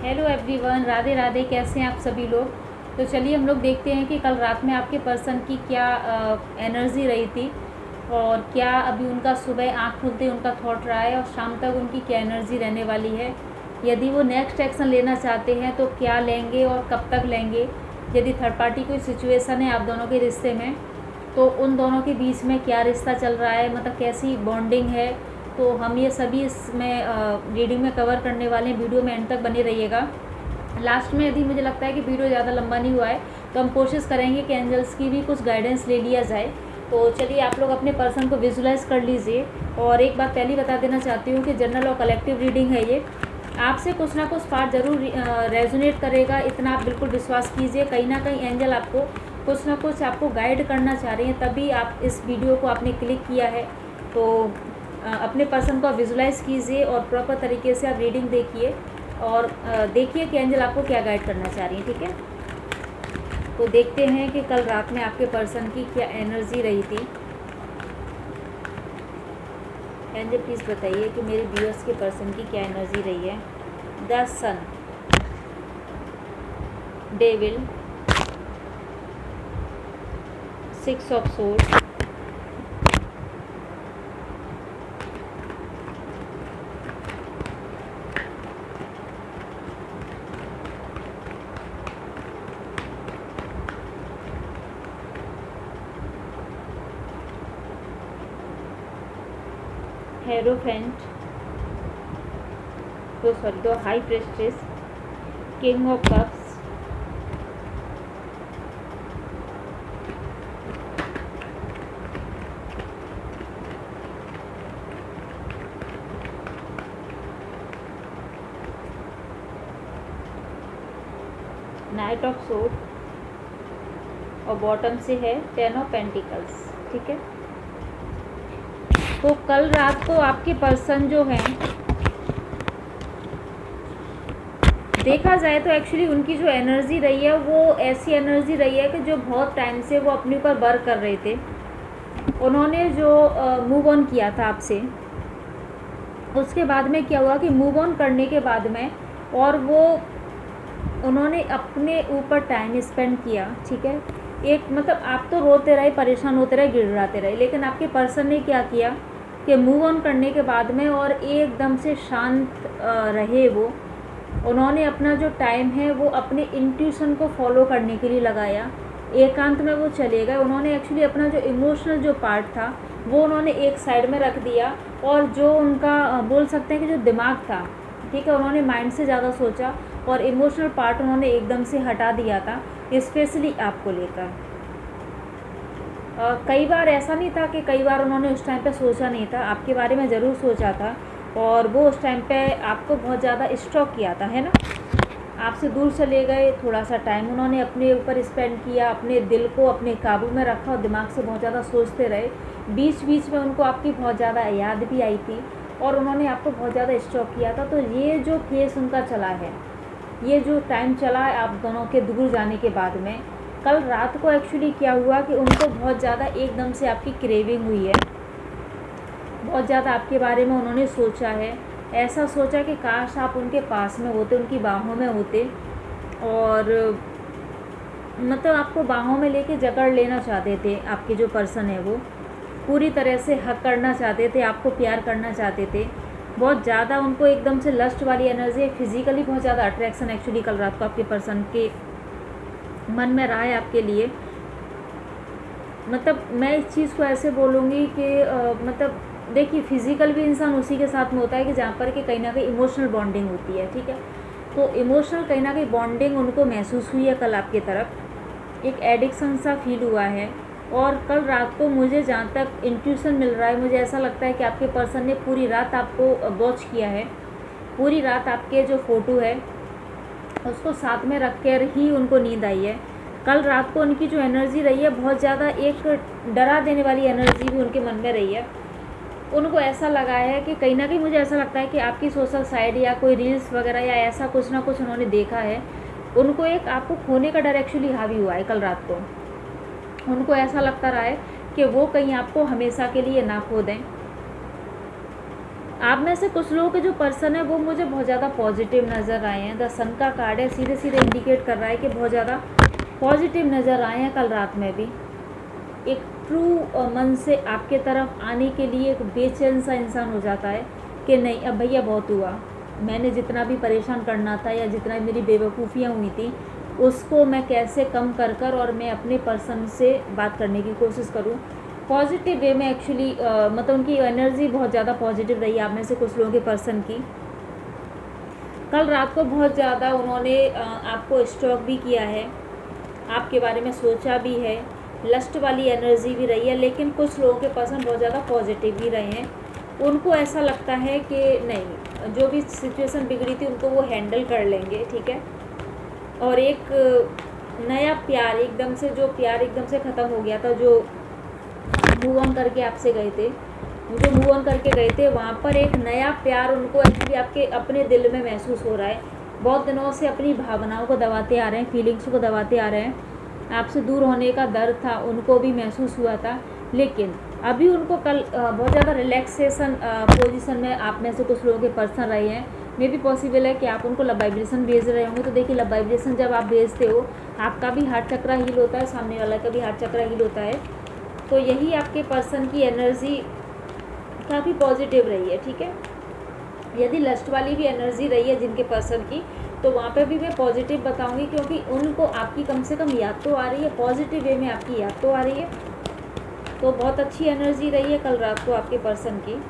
Hello everyone, Radhe Radhe. कैसे हैं आप सभी लोग। तो चलिए हम लोग देखते हैं कि कल रात में आपके पर्सन की क्या एनर्जी रही थी और क्या अभी उनका सुबह आँख खुलते ही उनका थॉट रहा है और शाम तक उनकी क्या एनर्जी रहने वाली है। यदि वो नेक्स्ट एक्शन लेना चाहते हैं तो क्या लेंगे और कब तक लेंगे। यदि थर्ड पार्टी कोई सिचुएशन है आप दोनों के रिश्ते में तो उन दोनों के बीच में क्या रिश्ता चल रहा है, मतलब कैसी बॉन्डिंग है। तो हम ये सभी इसमें रीडिंग में कवर करने वाले हैं। वीडियो में एंड तक बने रहिएगा। लास्ट में यदि मुझे लगता है कि वीडियो ज़्यादा लंबा नहीं हुआ है तो हम कोशिश करेंगे कि एंजल्स की भी कुछ गाइडेंस ले लिया जाए। तो चलिए आप लोग अपने पर्सन को विजुलाइज कर लीजिए। और एक बात पहले बता देना चाहती हूँ कि जनरल और कलेक्टिव रीडिंग है ये। आपसे कुछ ना कुछ पार्ट ज़रूर रेजोनेट करेगा, इतना आप बिल्कुल विश्वास कीजिए। कहीं ना कहीं एंजल आपको कुछ ना कुछ आपको गाइड करना चाह रही हैं, तभी आप इस वीडियो को आपने क्लिक किया है। तो अपने पर्सन को विजुलाइज कीजिए और प्रॉपर तरीके से आप रीडिंग देखिए और देखिए कि एंजल आपको क्या गाइड करना चाह रही है। ठीक है, तो देखते हैं कि कल रात में आपके पर्सन की क्या एनर्जी रही थी। एंजल प्लीज़ बताइए कि मेरे व्यूअर्स के पर्सन की क्या एनर्जी रही है। The sun, devil, 6 of swords, hierophant, the high priestess, king of cups, knight of sword और बॉटम से है 10 ऑफ पेंटिकल्स। ठीक है, तो कल रात को आपके पर्सन जो हैं, देखा जाए तो एक्चुअली उनकी जो एनर्जी रही है वो ऐसी एनर्जी रही है कि जो बहुत टाइम से वो अपने ऊपर वर्क कर रहे थे। उन्होंने जो मूव ऑन किया था आपसे, उसके बाद में क्या हुआ कि मूव ऑन करने के बाद में और वो उन्होंने अपने ऊपर टाइम स्पेंड किया। ठीक है, एक मतलब आप तो रोते रहे, परेशान होते रहे, गिड़गिड़ाते रहे, लेकिन आपके पर्सन ने क्या किया कि मूव ऑन करने के बाद में और एकदम से शांत रहे वो। उन्होंने अपना जो टाइम है वो अपने इंट्यूशन को फॉलो करने के लिए लगाया। एकांत में वो चले गए। उन्होंने एक्चुअली अपना जो इमोशनल जो पार्ट था वो उन्होंने एक साइड में रख दिया और जो उनका बोल सकते हैं कि जो दिमाग था, ठीक है, उन्होंने माइंड से ज़्यादा सोचा और इमोशनल पार्ट उन्होंने एकदम से हटा दिया था, स्पेशली आपको लेकर। कई बार ऐसा नहीं था कि कई बार उन्होंने उस टाइम पे सोचा नहीं था, आपके बारे में ज़रूर सोचा था और वो उस टाइम पे आपको बहुत ज़्यादा स्टॉक किया था, है ना। आपसे दूर चले गए, थोड़ा सा टाइम उन्होंने अपने ऊपर स्पेंड किया, अपने दिल को अपने काबू में रखा और दिमाग से बहुत ज़्यादा सोचते रहे। बीच बीच में उनको आपकी बहुत ज़्यादा याद भी आई थी और उन्होंने आपको बहुत ज़्यादा स्टॉक किया था। तो ये जो केस उनका चला है, ये जो टाइम चला है आप दोनों के दूर जाने के बाद में, कल रात को एक्चुअली क्या हुआ कि उनको बहुत ज़्यादा एकदम से आपकी क्रेविंग हुई है। बहुत ज़्यादा आपके बारे में उन्होंने सोचा है, ऐसा सोचा कि काश आप उनके पास में होते, उनकी बाहों में होते और मतलब आपको बाहों में लेके जकड़ लेना चाहते थे। आपके जो पर्सन है वो पूरी तरह से हक करना चाहते थे, आपको प्यार करना चाहते थे। बहुत ज़्यादा उनको एकदम से लस्ट वाली एनर्जी, फिजिकली बहुत ज़्यादा अट्रैक्शन एक्चुअली कल रात को आपके पर्सन के मन में रहा है आपके लिए। मतलब मैं इस चीज़ को ऐसे बोलूँगी कि मतलब देखिए, फिज़िकल भी इंसान उसी के साथ में होता है कि जहाँ पर कि कहीं ना कहीं इमोशनल बॉन्डिंग होती है। ठीक है, तो इमोशनल कहीं ना कहीं बॉन्डिंग उनको महसूस हुई है कल आपकी तरफ, एक एडिक्शन सा फील हुआ है। और कल रात को मुझे जहाँ तक इंट्यूशन मिल रहा है, मुझे ऐसा लगता है कि आपके पर्सन ने पूरी रात आपको वॉच किया है। पूरी रात आपके जो फ़ोटो है उसको साथ में रख कर ही उनको नींद आई है। कल रात को उनकी जो एनर्जी रही है बहुत ज़्यादा एक डरा देने वाली एनर्जी भी उनके मन में रही है। उनको ऐसा लगा है कि कहीं ना कहीं मुझे ऐसा लगता है कि आपकी सोशल साइड या कोई रील्स वगैरह या ऐसा कुछ ना कुछ उन्होंने देखा है। उनको एक आपको खोने का डर एक्चुअली हावी हुआ है कल रात को। उनको ऐसा लगता रहा है कि वो कहीं आपको हमेशा के लिए ना खो दें। आप में से कुछ लोगों के जो पर्सन है वो मुझे बहुत ज़्यादा पॉजिटिव नज़र आए हैं। द सन का कार्ड है, सीधे सीधे इंडिकेट कर रहा है कि बहुत ज़्यादा पॉजिटिव नज़र आए हैं कल रात में भी। एक ट्रू मन से आपके तरफ आने के लिए एक बेचैन सा इंसान हो जाता है कि नहीं अब भैया बहुत हुआ, मैंने जितना भी परेशान करना था या जितना मेरी बेवकूफ़ियाँ हुई थी उसको मैं कैसे कम कर कर और मैं अपने पर्सन से बात करने की कोशिश करूं पॉजिटिव वे में। एक्चुअली मतलब उनकी एनर्जी बहुत ज़्यादा पॉजिटिव रही आप में से कुछ लोगों के पर्सन की। कल रात को बहुत ज़्यादा उन्होंने आपको स्टॉक भी किया है, आपके बारे में सोचा भी है, लस्ट वाली एनर्जी भी रही है। लेकिन कुछ लोगों के पर्सन बहुत ज़्यादा पॉजिटिव भी रहे हैं। उनको ऐसा लगता है कि नहीं, जो भी सिचुएशन बिगड़ी थी उनको वो हैंडल कर लेंगे, ठीक है। और एक नया प्यार एकदम से, जो प्यार एकदम से ख़त्म हो गया था, जो मूव ऑन करके आपसे गए थे, जो मूव ऑन करके गए थे, वहाँ पर एक नया प्यार उनको एक्चुअली आपके अपने दिल में महसूस हो रहा है। बहुत दिनों से अपनी भावनाओं को दबाते आ रहे हैं, फीलिंग्स को दबाते आ रहे हैं। आपसे दूर होने का डर था, उनको भी महसूस हुआ था। लेकिन अभी उनको कल बहुत ज़्यादा रिलैक्सेशन पोजीशन में आप में से कुछ लोगों के पर्सन रहे हैं। मे भी पॉसिबल है कि आप उनको लव वाइब्रेशन भेज रहे होंगे। तो देखिए, लव वाइब्रेशन जब आप भेजते हो आपका भी हार्ट चक्रा हील होता है, सामने वाला का भी हार्ट चक्रा हील होता है। तो यही आपके पर्सन की एनर्जी काफ़ी पॉजिटिव रही है, ठीक है। यदि लस्ट वाली भी एनर्जी रही है जिनके पर्सन की, तो वहाँ पे भी मैं पॉजिटिव बताऊंगी, क्योंकि उनको आपकी कम से कम याद तो आ रही है, पॉजिटिव वे में आपकी याद तो आ रही है। तो बहुत अच्छी एनर्जी रही है कल रात को आपके पर्सन की।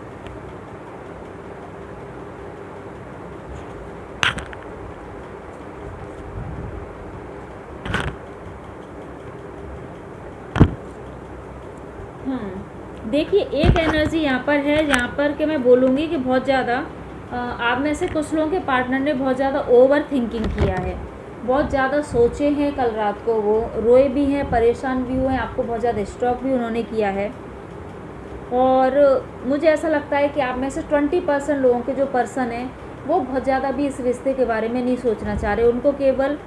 देखिए, एक एनर्जी यहाँ पर है जहाँ पर कि मैं बोलूँगी कि बहुत ज़्यादा आप में से कुछ लोगों के पार्टनर ने बहुत ज़्यादा ओवर थिंकिंग किया है, बहुत ज़्यादा सोचे हैं कल रात को, वो रोए भी हैं, परेशान भी हुए हैं, आपको बहुत ज़्यादा स्टॉक भी उन्होंने किया है। और मुझे ऐसा लगता है कि आप में से 20% लोगों के जो पर्सन हैं वो बहुत ज़्यादा भी इस रिश्ते के बारे में नहीं सोचना चाह रहे। उनको केवल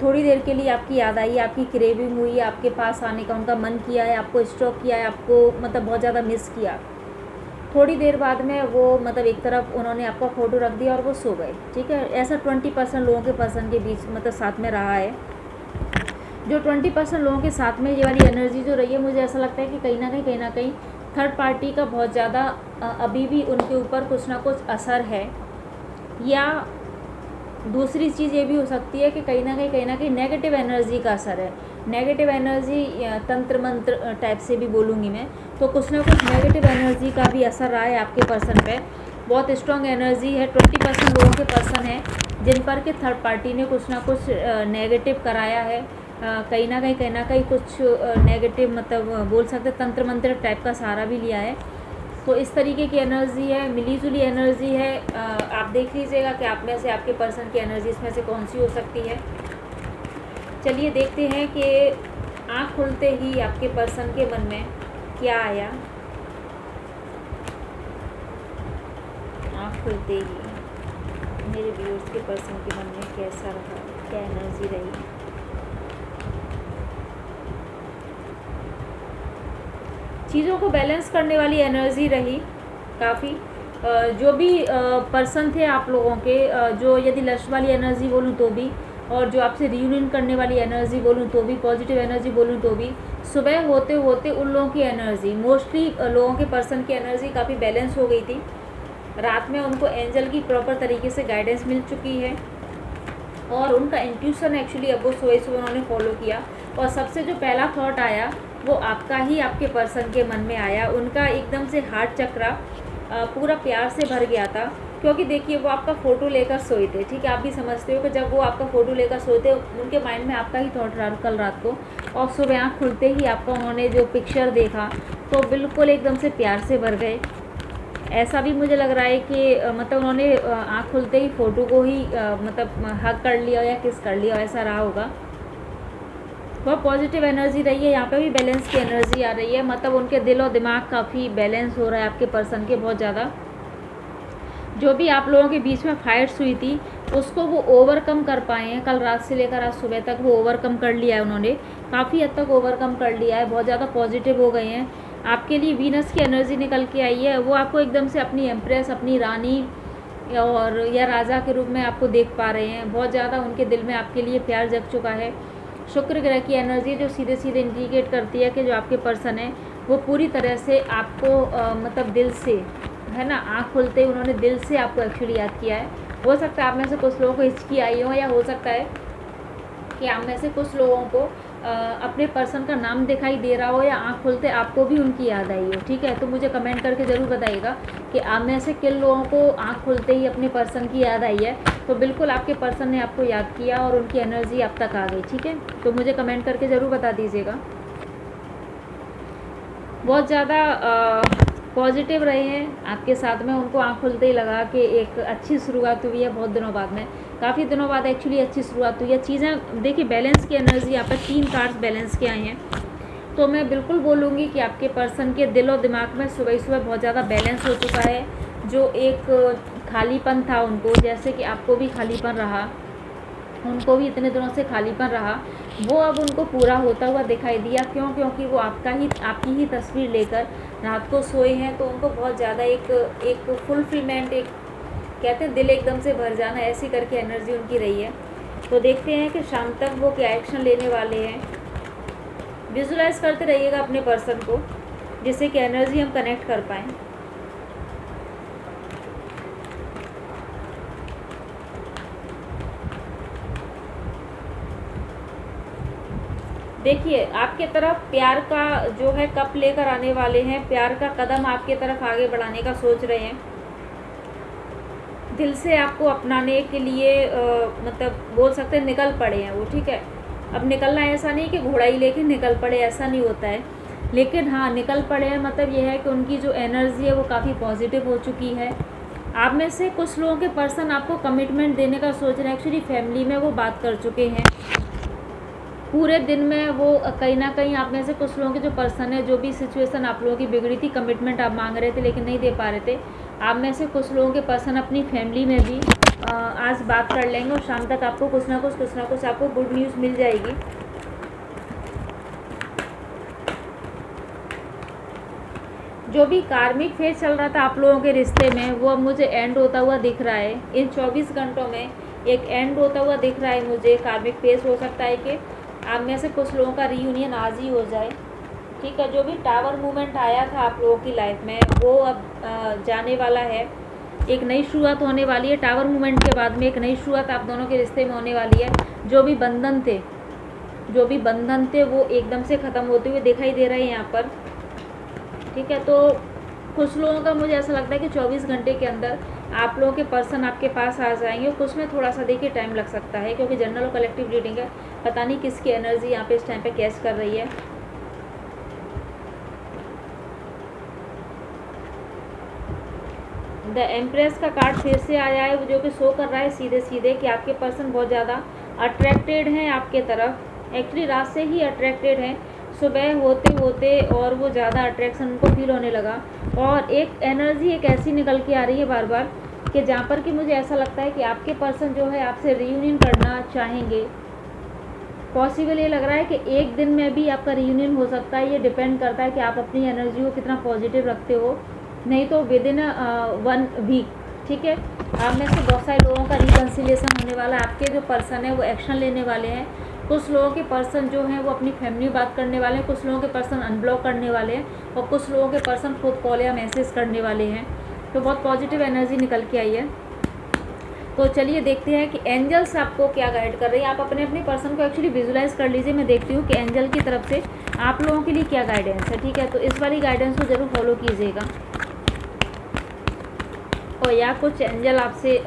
थोड़ी देर के लिए आपकी याद आई, आपकी क्रेविंग हुई, आपके पास आने का उनका मन किया है, आपको स्टॉक किया है, आपको मतलब बहुत ज़्यादा मिस किया। थोड़ी देर बाद में वो मतलब एक तरफ उन्होंने आपका फ़ोटो रख दिया और वो सो गए, ठीक है। ऐसा 20% लोगों के पर्सन के बीच मतलब साथ में रहा है। जो 20% लोगों के साथ में ये वाली एनर्जी जो रही है, मुझे ऐसा लगता है कि कहीं ना कहीं थर्ड पार्टी का बहुत ज़्यादा अभी भी उनके ऊपर कुछ ना कुछ असर है। या दूसरी चीज़ ये भी हो सकती है कि कहीं ना कहीं नेगेटिव एनर्जी का असर है। नेगेटिव एनर्जी तंत्र मंत्र टाइप से भी बोलूँगी मैं, तो कुछ ना कुछ नेगेटिव एनर्जी का भी असर रहा है आपके पर्सन पे। बहुत स्ट्रॉन्ग एनर्जी है, 20% लोगों के पर्सन हैं जिन पर कि थर्ड पार्टी ने कुछ ना कुछ नेगेटिव कराया है। कहीं ना कहीं कुछ नेगेटिव मतलब बोल सकते तंत्र मंत्र टाइप का सहारा भी लिया है। तो इस तरीके की एनर्जी है, मिली जुली एनर्जी है। आप देख लीजिएगा कि आप में से आपके पर्सन की एनर्जी इसमें से कौन सी हो सकती है। चलिए देखते हैं कि आँख खुलते ही आपके पर्सन के मन में क्या आया। आँख खुलते ही मेरे व्यूअर्स के पर्सन के मन में कैसा रहा, क्या एनर्जी रही। चीज़ों को बैलेंस करने वाली एनर्जी रही काफ़ी। जो भी पर्सन थे आप लोगों के, जो यदि लस्ट वाली एनर्जी बोलूँ तो भी, और जो आपसे रियूनियन करने वाली एनर्जी बोलूँ तो भी, पॉजिटिव एनर्जी बोलूँ तो भी, सुबह होते होते उन लोगों की एनर्जी, मोस्टली लोगों के पर्सन की एनर्जी काफ़ी बैलेंस हो गई थी। रात में उनको एंजल की प्रॉपर तरीके से गाइडेंस मिल चुकी है और उनका इंट्यूशन एक्चुअली अब वो सोए सुबह उन्होंने फॉलो किया। और सबसे जो पहला थॉट आया वो आपका ही आपके पर्सन के मन में आया। उनका एकदम से हार्ट चक्रा पूरा प्यार से भर गया था, क्योंकि देखिए वो आपका फ़ोटो लेकर सोए थे, ठीक है। आप भी समझते हो कि जब वो आपका फ़ोटो लेकर सोए थे उनके माइंड में आपका ही थॉट रहा कल रात को, और सुबह आँख खुलते ही आपका उन्होंने जो पिक्चर देखा तो बिल्कुल एकदम से प्यार से भर गए। ऐसा भी मुझे लग रहा है कि मतलब उन्होंने आँख खुलते ही फ़ोटो को ही मतलब हग कर लिया या किस कर लिया, ऐसा रहा होगा। बहुत पॉजिटिव एनर्जी रही है, यहाँ पे भी बैलेंस की एनर्जी आ रही है। मतलब उनके दिल और दिमाग काफ़ी बैलेंस हो रहा है आपके पर्सन के बहुत ज़्यादा। जो भी आप लोगों के बीच में फाइट्स हुई थी उसको वो ओवरकम कर पाए हैं। कल रात से लेकर आज सुबह तक वो ओवरकम कर लिया है, उन्होंने काफ़ी हद तक ओवरकम कर लिया है, बहुत ज़्यादा पॉजिटिव हो गए हैं। आपके लिए वीनस की एनर्जी निकल के आई है। वो आपको एकदम से अपनी एम्प्रेस, अपनी रानी और या राजा के रूप में आपको देख पा रहे हैं। बहुत ज़्यादा उनके दिल में आपके लिए प्यार जग चुका है। शुक्र ग्रह की एनर्जी जो सीधे सीधे इंडिकेट करती है कि जो आपके पर्सन है वो पूरी तरह से आपको मतलब दिल से, है ना, आँख खुलते ही उन्होंने दिल से आपको एक्चुअली याद किया है। हो सकता है आप में से कुछ लोगों को हिचकी आई हो, या हो सकता है कि आप में से कुछ लोगों को अपने पर्सन का नाम दिखाई दे रहा हो, या आँख खुलते आपको भी उनकी याद आई हो। ठीक है, तो मुझे कमेंट करके ज़रूर बताइएगा कि आप में से किन लोगों को आँख खुलते ही अपने पर्सन की याद आई है। तो बिल्कुल आपके पर्सन ने आपको याद किया और उनकी एनर्जी आप तक आ गई। ठीक है, तो मुझे कमेंट करके ज़रूर बता दीजिएगा। बहुत ज़्यादा पॉजिटिव रहे हैं आपके साथ में, उनको आँख खुलते ही लगा कि एक अच्छी शुरुआत हुई है। बहुत दिनों बाद में, काफ़ी दिनों बाद एक्चुअली अच्छी शुरुआत हुई है। चीज़ें देखिए, बैलेंस की एनर्जी यहाँ पर 3 कार्ड्स बैलेंस के आए हैं। तो मैं बिल्कुल बोलूँगी कि आपके पर्सन के दिल और दिमाग में सुबह सुबह बहुत ज़्यादा बैलेंस हो चुका है। जो एक खालीपन था उनको, जैसे कि आपको भी खालीपन रहा, उनको भी इतने दिनों से खालीपन रहा, वो अब उनको पूरा होता हुआ दिखाई दिया। क्यों? क्योंकि वो आपकी ही तस्वीर लेकर रात को सोए हैं। तो उनको बहुत ज़्यादा एक फुलफिलमेंट, एक कहते हैं दिल एकदम से भर जाना, ऐसी करके एनर्जी उनकी रही है। तो देखते हैं कि शाम तक वो क्या एक्शन लेने वाले हैं। विजुलाइज करते रहिएगा अपने पर्सन को, जिससे कि एनर्जी हम कनेक्ट कर पाएँ। देखिए, आपके तरफ प्यार का जो है कप लेकर आने वाले हैं। प्यार का कदम आपके तरफ आगे बढ़ाने का सोच रहे हैं। दिल से आपको अपनाने के लिए मतलब बोल सकते हैं निकल पड़े हैं वो। ठीक है, अब निकलना ऐसा नहीं कि घोड़ा ही लेके निकल पड़े, ऐसा नहीं होता है। लेकिन हाँ, निकल पड़े हैं मतलब ये है कि उनकी जो एनर्जी है वो काफ़ी पॉजिटिव हो चुकी है। आप में से कुछ लोगों के पर्सन आपको कमिटमेंट देने का सोच रहे हैं। एक्चुअली फैमिली में वो बात कर चुके हैं पूरे दिन में। वो कहीं ना कहीं आप में से कुछ लोगों के जो पर्सन है, जो भी सिचुएशन आप लोगों की बिगड़ी थी, कमिटमेंट आप मांग रहे थे लेकिन नहीं दे पा रहे थे, आप में से कुछ लोगों के पर्सन अपनी फैमिली में भी आज बात कर लेंगे और शाम तक आपको कुछ ना कुछ आपको गुड न्यूज़ मिल जाएगी। जो भी कार्मिक फेज चल रहा था आप लोगों के रिश्ते में, वो अब मुझे एंड होता हुआ दिख रहा है। इन 24 घंटों में एक एंड होता हुआ दिख रहा है मुझे। कार्मिक फेज हो सकता है कि आप में से कुछ लोगों का रीयूनियन आज ही हो जाए। ठीक है, जो भी टावर मूवमेंट आया था आप लोगों की लाइफ में, वो अब जाने वाला है। एक नई शुरुआत होने वाली है। टावर मूवमेंट के बाद में एक नई शुरुआत आप दोनों के रिश्ते में होने वाली है। जो भी बंधन थे वो एकदम से ख़त्म होते हुए दिखाई दे रहे हैं यहाँ पर। ठीक है, तो कुछ लोगों का मुझे ऐसा लगता है कि 24 घंटे के अंदर आप लोगों के पर्सन आपके पास आ जाएंगे। कुछ में थोड़ा सा देखिए टाइम लग सकता है, क्योंकि जनरल और कलेक्टिव रीडिंग है। पता नहीं किसकी एनर्जी यहाँ पे इस टाइम पे कैच कर रही है। द एम्प्रेस का कार्ड फिर से आया है, जो कि शो कर रहा है सीधे सीधे कि आपके पर्सन बहुत ज़्यादा अट्रैक्टेड हैं आपके तरफ। एक्चुअली रात से ही अट्रैक्टेड हैं, सुबह होते होते और वो ज़्यादा अट्रैक्शन उनको फील होने लगा। और एक एनर्जी एक ऐसी निकल के आ रही है बार बार कि जहाँ पर कि मुझे ऐसा लगता है कि आपके पर्सन जो है आपसे रीयूनियन करना चाहेंगे। पॉसिबल ये लग रहा है कि एक दिन में भी आपका रीयूनियन हो सकता है। ये डिपेंड करता है कि आप अपनी एनर्जी को कितना पॉजिटिव रखते हो, नहीं तो विद इन 1 वीक। ठीक है, आप में से बहुत सारे लोगों का रिकन्सिलिएशन होने वाला है। आपके जो पर्सन है वो एक्शन लेने वाले हैं। कुछ लोगों के पर्सन जो हैं वो अपनी फैमिली में बात करने वाले हैं, कुछ लोगों के पर्सन अनब्लॉक करने वाले हैं, और कुछ लोगों के पर्सन खुद कॉल या मैसेज करने वाले हैं। तो बहुत पॉजिटिव एनर्जी निकल के आई है। तो चलिए देखते हैं कि एंजल्स आपको क्या गाइड कर रही है। आप अपने अपने पर्सन को एक्चुअली विजुलाइज कर लीजिए। मैं देखती हूँ कि एंजल की तरफ से आप लोगों के लिए क्या गाइडेंस है। ठीक है, तो इस वाली गाइडेंस को ज़रूर फॉलो कीजिएगा। और या कुछ एंजल आपसे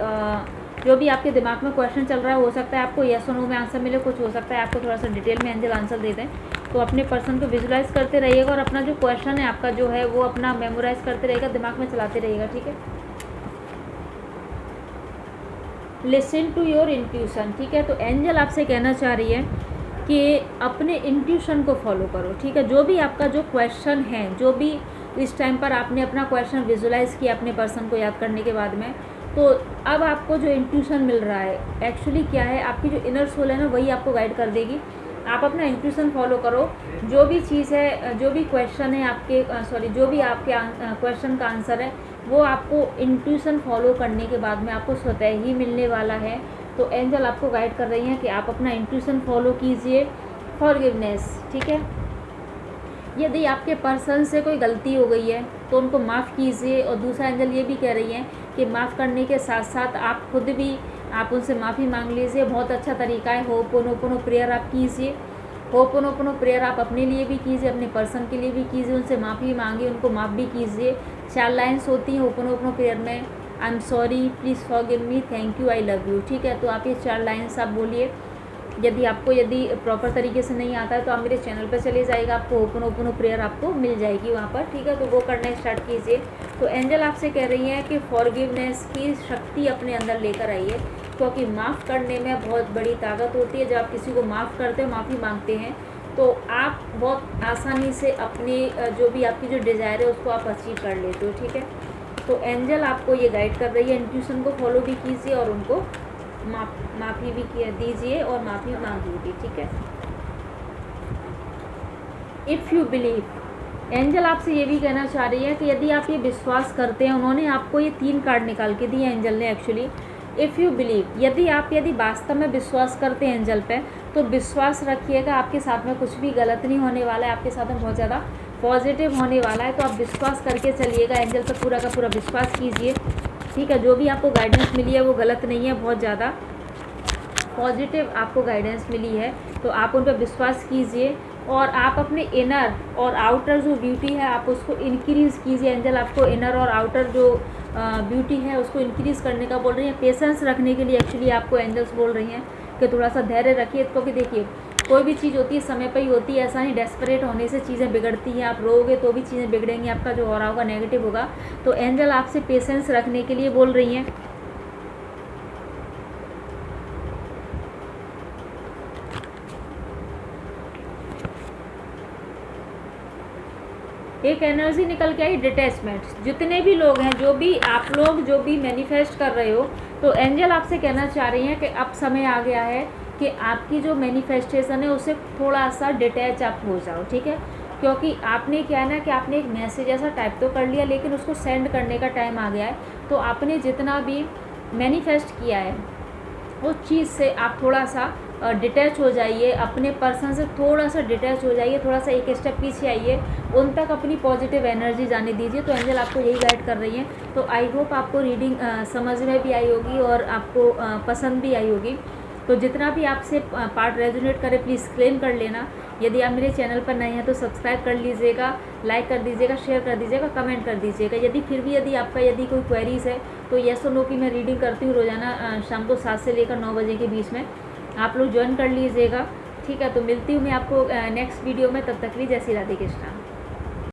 जो भी आपके दिमाग में क्वेश्चन चल रहा है, हो सकता है आपको यस और नो में आंसर मिले, कुछ हो सकता है आपको थोड़ा सा डिटेल में एंजल आंसर दे दें। तो अपने पर्सन को विजुलाइज करते रहिएगा और अपना जो क्वेश्चन है आपका जो है वो अपना मेमोराइज करते रहिएगा, दिमाग में चलाते रहिएगा। ठीक है, लिसन टू योर इंट्यूशन। ठीक है, तो एंजल आपसे कहना चाह रही है कि अपने इंट्यूशन को फॉलो करो। ठीक है, जो भी आपका जो क्वेश्चन है, जो भी इस टाइम पर आपने अपना क्वेश्चन विजुलाइज किया अपने पर्सन को याद करने के बाद में, तो अब आपको जो इंट्यूशन मिल रहा है एक्चुअली क्या है, आपकी जो इनर सोल है ना, वही आपको गाइड कर देगी आप अपना इंट्यूशन फॉलो करो। जो भी चीज़ है, जो भी क्वेश्चन है आपके जो भी आपके क्वेश्चन का आंसर है वो आपको इंट्यूशन फॉलो करने के बाद में आपको स्वतः ही मिलने वाला है। तो एंजल आपको गाइड कर रही हैं कि आप अपना इंट्यूशन फॉलो कीजिए। फॉरगिवनेस, ठीक है। यदि आपके पर्सन से कोई गलती हो गई है तो उनको माफ़ कीजिए। और दूसरा एंजल ये भी कह रही है कि माफ़ करने के साथ साथ आप खुद भी आप उनसे माफ़ी मांग लीजिए। बहुत अच्छा तरीका है। होपोनोपोनो प्रेयर आप कीजिए। होपोनोपोनो प्रेयर आप अपने लिए भी कीजिए, अपने पर्सन के लिए भी कीजिए। उनसे माफ़ी मांगिए, उनको माफ़ भी कीजिए। 4 लाइन्स होती हैं होपोनोपोनो प्रेयर में। I am sorry, please forgive me, thank you, I love you, ठीक है। तो आप ये 4 लाइन्स आप बोलिए। यदि प्रॉपर तरीके से नहीं आता है तो आप मेरे चैनल पर चले जाइएगा, आपको होपोनोपोनो प्रेयर आपको मिल जाएगी वहाँ पर, ठीक है। तो वो करना स्टार्ट कीजिए। तो एंजल आपसे कह रही हैं कि फॉरगिवनेस की शक्ति अपने अंदर लेकर आइए, क्योंकि माफ़ करने में बहुत बड़ी ताकत होती है। जब आप किसी को माफ़ करते हो, माफ़ी मांगते हैं, तो आप बहुत आसानी से अपनी जो भी आपकी जो डिज़ायर है उसको आप अचीव कर लेते हो, ठीक है। तो एंजल आपको ये गाइड कर रही है, इंट्यूशन को फॉलो भी कीजिए और उनको माफ़ी भी दीजिए और माफ़ी मांगिए भी, ठीक है। इफ़ यू बिलीव, एंजल आपसे ये भी कहना चाह रही है कि यदि आप ये विश्वास करते हैं, उन्होंने आपको ये 3 कार्ड निकाल के दिए एंजल ने एक्चुअली। इफ़ यू बिलीव, यदि वास्तव में विश्वास करते हैं एंजल पे, तो विश्वास रखिएगा आपके साथ में कुछ भी गलत नहीं होने वाला है, आपके साथ में बहुत ज़्यादा पॉजिटिव होने वाला है। तो आप विश्वास करके चलिएगा, एंजल पर पूरा का पूरा विश्वास कीजिए, ठीक है। जो भी आपको गाइडेंस मिली है वो गलत नहीं है, बहुत ज़्यादा पॉजिटिव आपको गाइडेंस मिली है। तो आप उन पर विश्वास कीजिए और आप अपने इनर और आउटर जो ब्यूटी है आप उसको इंक्रीज़ कीजिए। एंजल आपको इनर और आउटर जो ब्यूटी है उसको इंक्रीज़ करने का बोल रही हैं। पेशेंस रखने के लिए एक्चुअली आपको एंजल्स बोल रही हैं कि थोड़ा सा धैर्य रखिए, क्योंकि देखिए कोई भी चीज़ होती है समय पर ही होती है। ऐसा नहीं डेस्परेट होने से चीज़ें बिगड़ती हैं। आप रोओगे तो भी चीज़ें बिगड़ेंगी, आपका जो ऑरा होगा नेगेटिव होगा। तो एंजल आपसे पेशेंस रखने के लिए बोल रही हैं। एक एनर्जी निकल के आई डिटैचमेंट। जितने भी लोग हैं, जो भी आप लोग जो भी मैनिफेस्ट कर रहे हो, तो एंजल आपसे कहना चाह रही हैं कि अब समय आ गया है कि आपकी जो मैनिफेस्टेशन है उससे थोड़ा सा डिटैच आप हो जाओ, ठीक है। क्योंकि आपने क्या है ना कि आपने एक मैसेज ऐसा टाइप तो कर लिया, लेकिन उसको सेंड करने का टाइम आ गया है। तो आपने जितना भी मैनिफेस्ट किया है उस चीज़ से आप थोड़ा सा डिटैच हो जाइए, अपने पर्सन से थोड़ा सा डिटैच हो जाइए, थोड़ा सा एक स्टेप पीछे आइए, उन तक अपनी पॉजिटिव एनर्जी जाने दीजिए। तो एंजल आपको यही गाइड कर रही हैं। तो आई होप आपको रीडिंग समझ में भी आई होगी और आपको पसंद भी आई होगी। तो जितना भी आपसे पार्ट रेजोनेट करे प्लीज़ क्लेम कर लेना। यदि आप मेरे चैनल पर नए हैं तो सब्सक्राइब कर लीजिएगा, लाइक कर दीजिएगा, शेयर कर दीजिएगा, कमेंट कर दीजिएगा। यदि आपका कोई क्वेरीज़ है तो येस और नो की मैं रीडिंग करती हूँ रोज़ाना शाम को 7 से लेकर 9 बजे के बीच में, आप लोग ज्वाइन कर लीजिएगा, ठीक है। तो मिलती हूँ मैं आपको नेक्स्ट वीडियो में, तब तक के लिए जय श्री राधे कृष्णा।